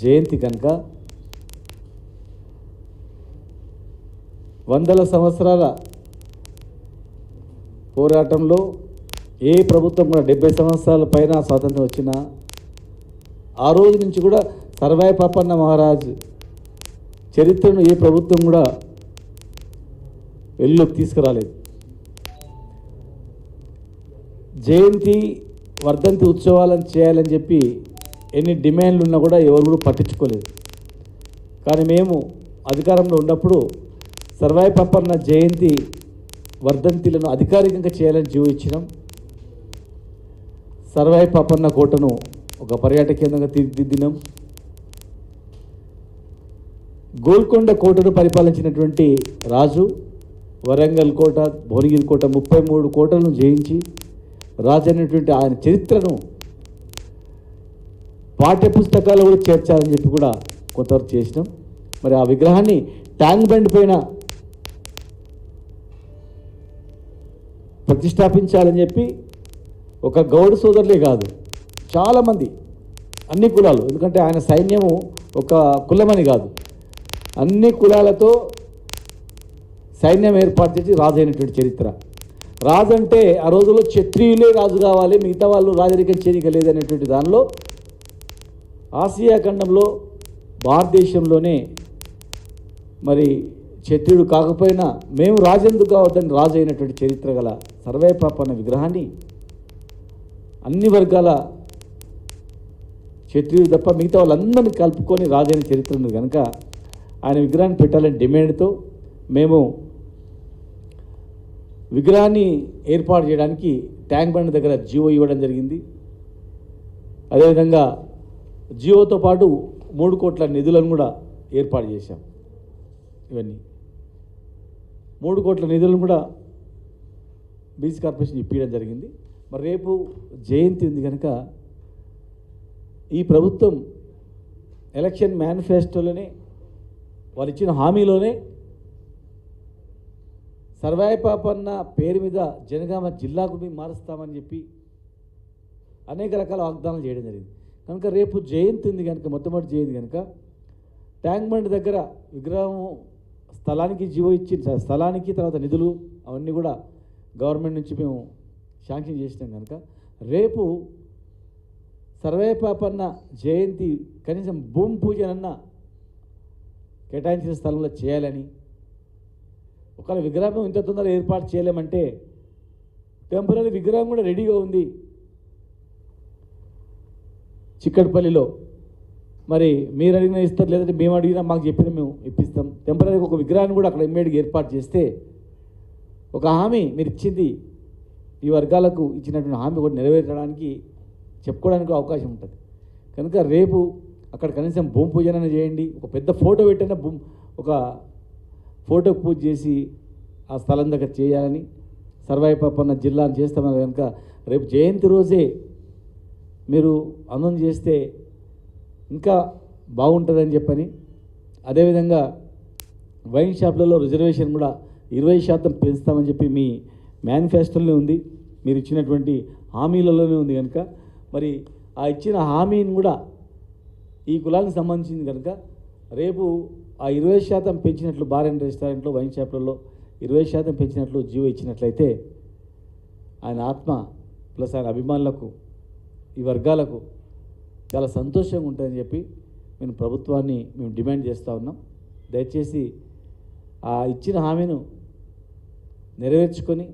జయంతి కనుక వందల సంవత్సరాల పోరాటంలో ఏ ప్రభుత్వం కూడా 70 సంవత్సరాల పైన స్వాతంత్రం వచ్చినా ఆ రోజు నుంచి కూడా సర్వాయి పాపన్న మహారాజ్ చరిత్రను ఏ ప్రభుత్వం కూడా వెలుగులోకి తీసుకురాలేదు. జయంతి వర్ధంతి ఉత్సవాలను చేయాలని చెప్పి ఎన్ని డిమాండ్లు ఉన్నా కూడా ఎవరు కూడా పట్టించుకోలేదు. కానీ మేము అధికారంలో ఉన్నప్పుడు సర్వాయి పాపన్న జయంతి వర్ధంతిలను అధికారికంగా చేయాలని జీవో ఇచ్చినాం. సర్వాయి పాపన్న కోటను ఒక పర్యాటక కేంద్రంగా తీర్చిదిద్దినాం. గోల్కొండ కోటను పరిపాలించినటువంటి రాజు వరంగల్ కోట, భువనగిరి కోట 33 కోటలను జయించి రాజు అనేటువంటి ఆయన చరిత్రను పాఠ్యపుస్తకాలు కూడా చేర్చాలని చెప్పి కూడా కొంతవరకు చేసినాం. మరి ఆ విగ్రహాన్ని ట్యాంక్ బండ్ పైన ప్రతిష్టాపించాలని చెప్పి ఒక గౌడ సోదరులే కాదు, చాలామంది అన్ని కులాలు, ఎందుకంటే ఆయన సైన్యము ఒక కులమని కాదు, అన్ని కులాలతో సైన్యం ఏర్పాటు చేసి రాజు అయినటువంటి చరిత్ర. రాజు అంటే ఆ రోజుల్లో క్షత్రియులే రాజు కావాలి, మిగతా వాళ్ళు రాజరికం చేయగలేదు అనేటువంటి దానిలో ఆసియా ఖండంలో భారతదేశంలోనే మరి క్షత్రియుడు కాకపోయినా మేము రాజెందుకు కావద్దని రాజు అయినటువంటి చరిత్ర గల సర్వాయి పాపన్న విగ్రహాన్ని అన్ని వర్గాల క్షత్రియుడు తప్ప మిగతా వాళ్ళందరినీ కలుపుకొని రాజైన చరిత్ర ఉంది కనుక ఆయన విగ్రహాన్ని పెట్టాలని డిమాండ్తో మేము విగ్రహాన్ని ఏర్పాటు చేయడానికి ట్యాంక్ బండ్ దగ్గర జీవో ఇవ్వడం జరిగింది. అదేవిధంగా జీవోతో పాటు 3 కోట్ల నిధులను కూడా ఏర్పాటు చేశాం. ఇవన్నీ 3 కోట్ల నిధులను కూడా బీసీ కార్పొరేషన్ ఇప్పించడం జరిగింది. మరి రేపు జయంతి ఉంది కనుక ఈ ప్రభుత్వం ఎలక్షన్ మేనిఫెస్టోలోనే వాళ్ళు ఇచ్చిన హామీలోనే సర్వాయి పాపన్న పేరు మీద జనగామ జిల్లాకు మేము మారుస్తామని చెప్పి అనేక రకాల వాగ్దానాలు చేయడం జరిగింది. కనుక రేపు జయంతి ఉంది కనుక, మొట్టమొదటి జయంతి కనుక ట్యాంక్ బండ్ దగ్గర విగ్రహం స్థలానికి జీవో ఇచ్చి స్థలానికి తర్వాత నిధులు అవన్నీ కూడా గవర్నమెంట్ నుంచి మేము శాంక్షన్ చేసినాం కనుక రేపు సర్వాయి పాపన్న జయంతి కనీసం భూమి పూజనన్నా కేటాయించిన స్థలంలో చేయాలని, ఒకవేళ విగ్రహం ఇంత తొందరగా ఏర్పాటు చేయలేమంటే టెంపరీ విగ్రహం కూడా రెడీగా ఉంది చిక్కడపల్లిలో. మరి మీరు అడిగినా ఇస్తారు, లేదంటే మేము అడిగినా మాకు చెప్పినా మేము ఇప్పిస్తాం. టెంపరీగా ఒక విగ్రహాన్ని కూడా అక్కడ ఇమ్మీడియట్గా ఏర్పాటు చేస్తే ఒక హామీ మీరు ఇచ్చింది ఈ వర్గాలకు ఇచ్చినటువంటి హామీ కూడా నెరవేర్చడానికి చెప్పుకోవడానికి అవకాశం ఉంటుంది. కనుక రేపు అక్కడ కనీసం భూమి పూజనైనా చేయండి, ఒక పెద్ద ఫోటో పెట్టైనా ఒక ఫోటోకు పూజ చేసి ఆ స్థలం దగ్గర చేయాలని సర్వాయి పాపన్న జిల్లాను చేస్తామని కనుక రేపు జయంతి రోజే మీరు అనౌన్స్ చేస్తే ఇంకా బాగుంటుందని చెప్పని, అదేవిధంగా వైన్ షాప్లలో రిజర్వేషన్ కూడా 20% పెంచుతామని చెప్పి మీ మేనిఫెస్టోలోనే ఉంది, మీరు ఇచ్చినటువంటి హామీలలోనే ఉంది కనుక మరి ఆ ఇచ్చిన హామీని కూడా ఈ కులానికి సంబంధించింది కనుక రేపు ఆ 20% పెంచినట్లు బార్ అండ్ రెస్టారెంట్లో వైన్ షాప్లలో 20% పెంచినట్లు జీవో ఇచ్చినట్లయితే ఆయన ఆత్మ ప్లస్ ఆయన అభిమానులకు ఈ వర్గాలకు చాలా సంతోషంగా ఉంటుందని చెప్పి మేము ప్రభుత్వాన్ని డిమాండ్ చేస్తూ ఉన్నాం. దయచేసి ఆ ఇచ్చిన హామీను నెరవేర్చుకొని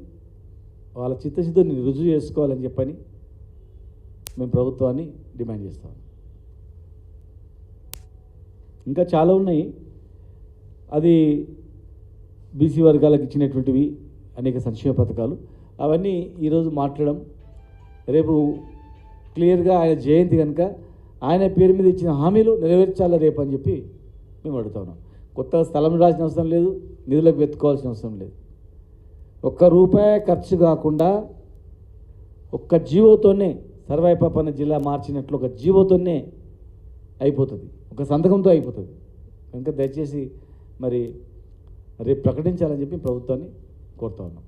వాళ్ళ చిత్తశుద్ధిని రుజువు చేసుకోవాలని చెప్పని మేము ప్రభుత్వాన్ని డిమాండ్ చేస్తాం. ఇంకా చాలా ఉన్నాయి, అది బీసీ వర్గాలకు ఇచ్చినటువంటివి అనేక సంక్షేమ పథకాలు, అవన్నీ ఈరోజు మాట్లాడడం. రేపు క్లియర్గా ఆయన జయంతి కనుక ఆయన పేరు మీద ఇచ్చిన హామీలు నెరవేర్చాలా రేపు అని చెప్పి మేము అడుగుతా ఉన్నాం. కొత్తగా స్థలం రాసిన అవసరం లేదు, నిధులకు వెతుక్కోవాల్సిన అవసరం లేదు. ₹1 ఖర్చు కాకుండా ఒక్క జీవోతోనే సర్వాయి పాపన్న జిల్లా మార్చినట్లు ఒక జీవోతోనే అయిపోతుంది, ఒక సంతకంతో అయిపోతుంది. కనుక దయచేసి మరి రేపు ప్రకటించాలని చెప్పి ప్రభుత్వాన్ని కోరుతా ఉన్నాం.